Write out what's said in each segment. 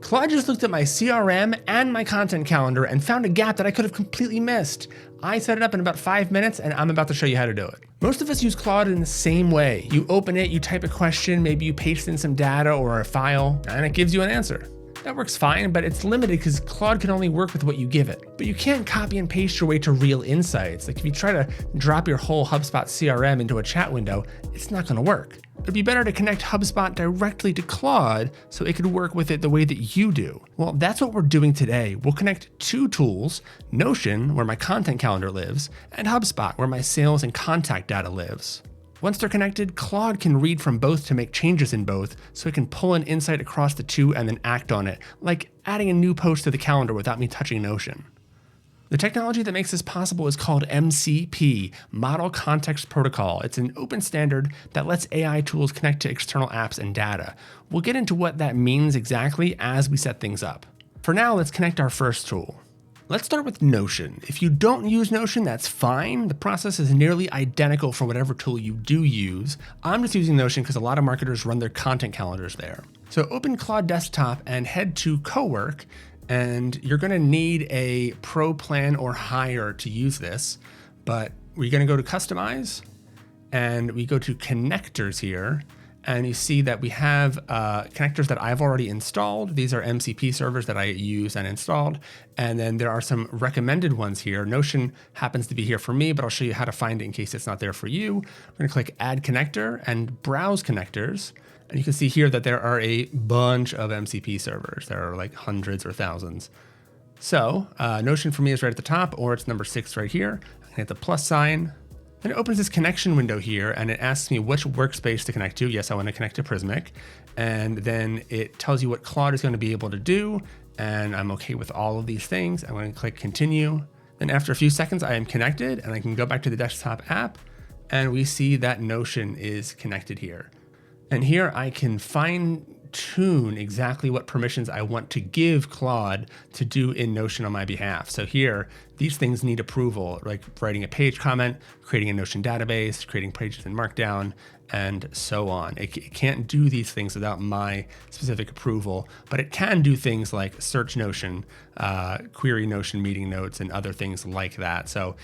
Claude just looked at my CRM and my content calendar and found a gap that I could have completely missed. I set it up in about 5 minutes and I'm about to show you how to do it. Most of us use Claude in the same way. You open it, you type a question, maybe you paste in some data or a file, and it gives you an answer. That works fine, but it's limited because Claude can only work with what you give it. But you can't copy and paste your way to real insights. Like if you try to drop your whole HubSpot CRM into a chat window, it's not gonna work. It'd be better to connect HubSpot directly to Claude so it could work with it the way that you do. Well, that's what we're doing today. We'll connect two tools, Notion, where my content calendar lives, and HubSpot, where my sales and contact data lives. Once they're connected, Claude can read from both to make changes in both, so it can pull an insight across the two and then act on it, like adding a new post to the calendar without me touching Notion. The technology that makes this possible is called MCP, Model Context Protocol. It's an open standard that lets AI tools connect to external apps and data. We'll get into what that means exactly as we set things up. For now, let's connect our first tool. Let's start with Notion. If you don't use Notion, that's fine. The process is nearly identical for whatever tool you do use. I'm just using Notion because a lot of marketers run their content calendars there. So open Claude Desktop and head to Cowork, and you're gonna need a pro plan or higher to use this, but we're gonna go to Customize, and we go to Connectors here, and you see that we have connectors that I've already installed. These are MCP servers that I use and installed. And then there are some recommended ones here. Notion happens to be here for me, but I'll show you how to find it in case it's not there for you. I'm gonna click Add Connector and Browse Connectors. And you can see here that there are a bunch of MCP servers. There are like hundreds or thousands. So Notion for me is right at the top, or it's number 6 right here. I can hit the plus sign. Then it opens this connection window here and it asks me which workspace to connect to. Yes, I want to connect to Prismic. And then it tells you what Claude is going to be able to do. And I'm okay with all of these things. I'm going to click continue. Then after a few seconds, I am connected and I can go back to the desktop app and we see that Notion is connected here. And here I can fine tune exactly what permissions I want to give Claude to do in Notion on my behalf. So here, these things need approval, like writing a page comment, creating a Notion database, creating pages in Markdown, and so on. It can't do these things without my specific approval, but it can do things like search Notion, query Notion meeting notes, and other things like that. So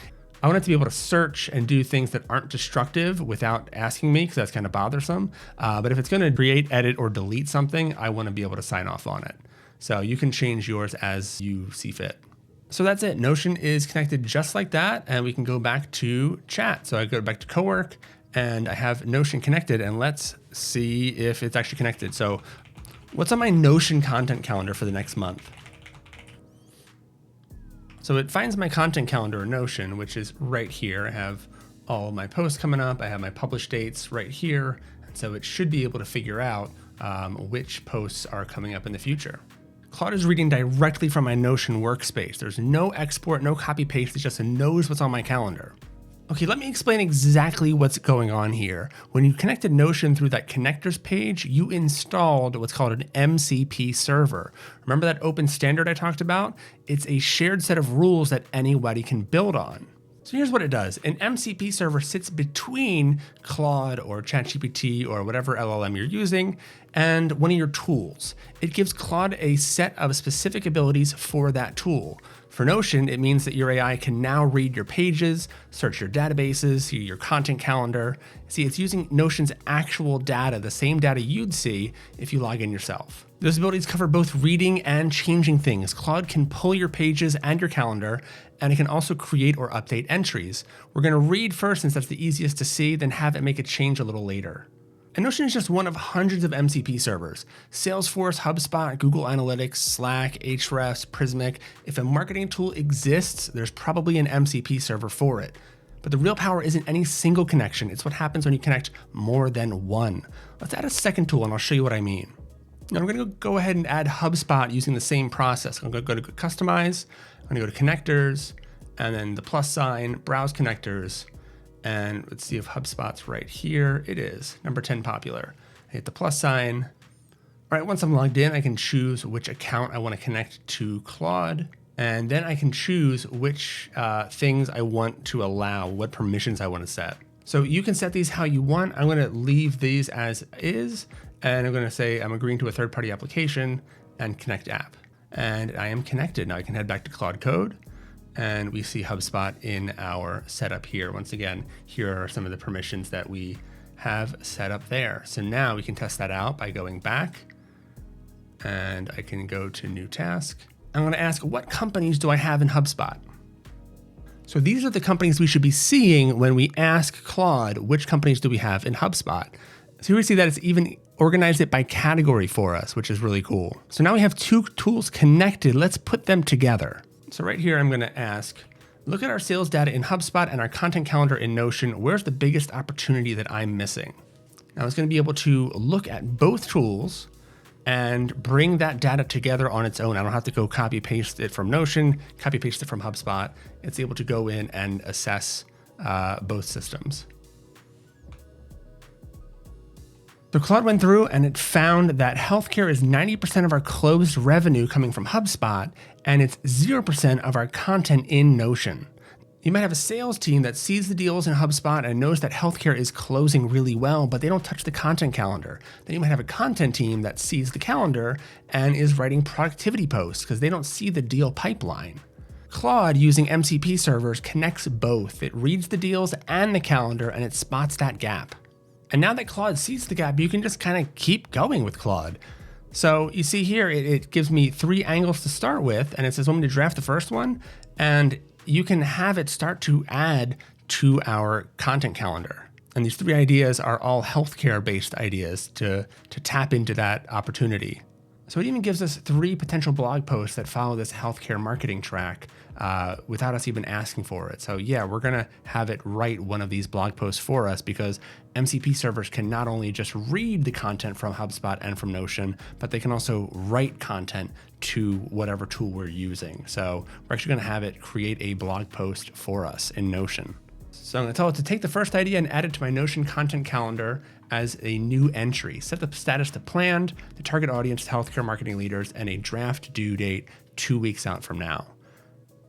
I want it to be able to search and do things that aren't destructive without asking me, because that's kind of bothersome. But if it's going to create, edit, or delete something, I want to be able to sign off on it. So you can change yours as you see fit. So that's it. Notion is connected just like that, and we can go back to chat. So I go back to Cowork, and I have Notion connected, and let's see if it's actually connected. So what's on my Notion content calendar for the next month? So it finds my content calendar in Notion, which is right here. I have all of my posts coming up. I have my published dates right here. And so it should be able to figure out which posts are coming up in the future. Claude is reading directly from my Notion workspace. There's no export, no copy paste. It just knows what's on my calendar. Okay, let me explain exactly what's going on here. When you connected Notion through that connectors page, you installed what's called an MCP server. Remember that open standard I talked about? It's a shared set of rules that anybody can build on. So here's what it does. An MCP server sits between Claude or ChatGPT or whatever LLM you're using and one of your tools. It gives Claude a set of specific abilities for that tool. For Notion, it means that your AI can now read your pages, search your databases, see your content calendar. See, it's using Notion's actual data, the same data you'd see if you log in yourself. Those abilities cover both reading and changing things. Claude can pull your pages and your calendar, and it can also create or update entries. We're going to read first since that's the easiest to see, then have it make a change a little later. And Notion is just one of hundreds of MCP servers. Salesforce, HubSpot, Google Analytics, Slack, Ahrefs, Prismic. If a marketing tool exists, there's probably an MCP server for it. But the real power isn't any single connection. It's what happens when you connect more than one. Let's add a second tool and I'll show you what I mean. Now I'm going to go ahead and add HubSpot using the same process. I'm going to go to Customize, I'm going to go to Connectors, and then the plus sign, Browse Connectors, and let's see if HubSpot's right here. It is, number 10 popular. I hit the plus sign. All right, once I'm logged in, I can choose which account I want to connect to Claude, and then I can choose which things I want to allow, what permissions I want to set. So you can set these how you want. I'm going to leave these as is. And I'm going to say I'm agreeing to a third-party application, and connect app. And I am connected. Now I can head back to Claude Code and we see HubSpot in our setup here. Once again, here are some of the permissions that we have set up there. So now we can test that out by going back, and I can go to new task. I'm going to ask, what companies do I have in HubSpot? So these are the companies we should be seeing when we ask Claude, which companies do we have in HubSpot? So here we see that it's even organized it by category for us, which is really cool. So now we have two tools connected. Let's put them together. So right here, I'm going to ask, look at our sales data in HubSpot and our content calendar in Notion. Where's the biggest opportunity that I'm missing? Now it's going to be able to look at both tools and bring that data together on its own. I don't have to go copy paste it from Notion, copy paste it from HubSpot. It's able to go in and assess both systems. So Claude went through and it found that healthcare is 90% of our closed revenue coming from HubSpot, and it's 0% of our content in Notion. You might have a sales team that sees the deals in HubSpot and knows that healthcare is closing really well, but they don't touch the content calendar. Then you might have a content team that sees the calendar and is writing productivity posts because they don't see the deal pipeline. Claude, using MCP servers, connects both. It reads the deals and the calendar and it spots that gap. And now that Claude sees the gap, you can just kind of keep going with Claude. So you see here, it gives me 3 angles to start with, and it says, want me to draft the first one? And you can have it start to add to our content calendar. And these 3 ideas are all healthcare-based ideas to tap into that opportunity. So it even gives us 3 potential blog posts that follow this healthcare marketing track without us even asking for it. So yeah, we're gonna have it write one of these blog posts for us because MCP servers can not only just read the content from HubSpot and from Notion, but they can also write content to whatever tool we're using. So we're actually gonna have it create a blog post for us in Notion. So I'm gonna tell it to take the first idea and add it to my Notion content calendar as a new entry. Set the status to planned, the target audience to healthcare marketing leaders, and a draft due date 2 weeks out from now.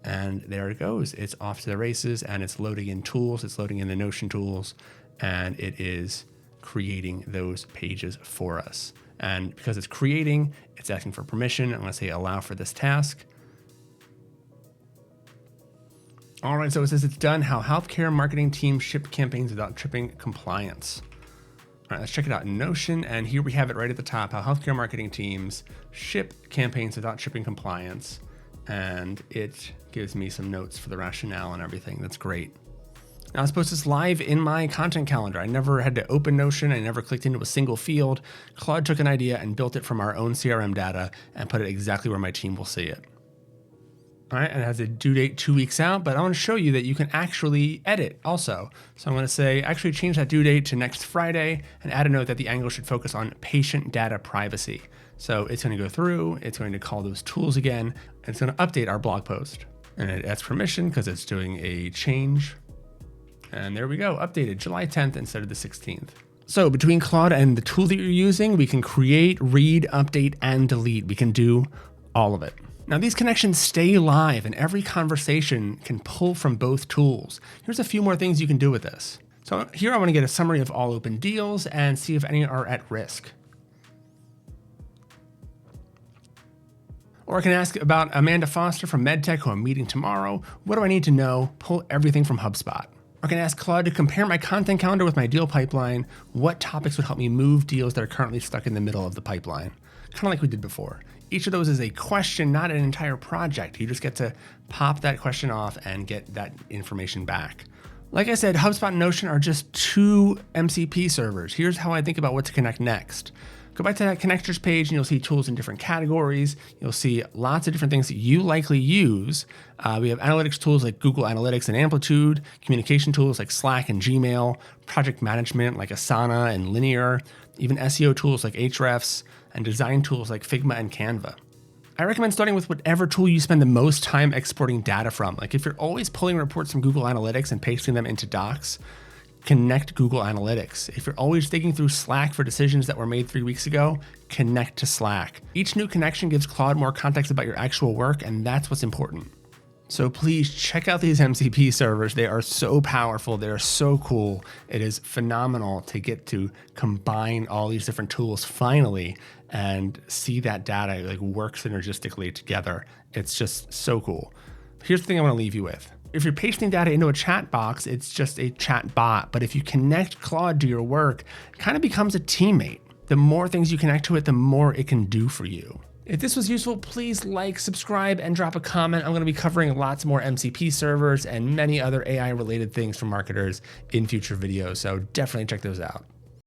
And there it goes. It's off to the races and it's loading in tools. It's loading in the Notion tools and it is creating those pages for us. And because it's creating, it's asking for permission. I'm gonna say allow for this task. All right, so it says it's done. How healthcare marketing teams ship campaigns without tripping compliance. All right, let's check it out in Notion. And here we have it right at the top, how healthcare marketing teams ship campaigns without tripping compliance. And it gives me some notes for the rationale and everything. That's great. Now I suppose it's live in my content calendar. I never had to open Notion. I never clicked into a single field. Claude took an idea and built it from our own CRM data and put it exactly where my team will see it. All right, and it has a due date 2 weeks out, but I want to show you that you can actually edit also. So I'm going to say, actually change that due date to next Friday and add a note that the angle should focus on patient data privacy. So it's going to go through, it's going to call those tools again, and it's going to update our blog post. And it asks permission because it's doing a change. And there we go, updated July 10th instead of the 16th. So between Claude and the tool that you're using, we can create, read, update, and delete. We can do all of it. Now these connections stay live and every conversation can pull from both tools. Here's a few more things you can do with this. So here I want to get a summary of all open deals and see if any are at risk. Or I can ask about Amanda Foster from MedTech who I'm meeting tomorrow. What do I need to know? Pull everything from HubSpot. I can ask Claude to compare my content calendar with my deal pipeline. What topics would help me move deals that are currently stuck in the middle of the pipeline? Kind of like we did before. Each of those is a question, not an entire project. You just get to pop that question off and get that information back. Like I said, HubSpot and Notion are just 2 MCP servers. Here's how I think about what to connect next. Go back to that connectors page and you'll see tools in different categories. You'll see lots of different things that you likely use. We have analytics tools like Google Analytics and Amplitude, communication tools like Slack and Gmail, project management like Asana and Linear, even SEO tools like Ahrefs, and design tools like Figma and Canva. I recommend starting with whatever tool you spend the most time exporting data from. Like if you're always pulling reports from Google Analytics and pasting them into Docs, connect Google Analytics. If you're always digging through Slack for decisions that were made 3 weeks ago, connect to Slack. Each new connection gives Claude more context about your actual work, and that's what's important. So please check out these MCP servers. They are so powerful. They're so cool. It is phenomenal to get to combine all these different tools finally and see that data like work synergistically together. It's just so cool. Here's the thing I want to leave you with. If you're pasting data into a chat box, it's just a chat bot. But if you connect Claude to your work, it kind of becomes a teammate. The more things you connect to it, the more it can do for you. If this was useful, please like, subscribe, and drop a comment. I'm going to be covering lots more MCP servers and many other AI related things for marketers in future videos. So definitely check those out.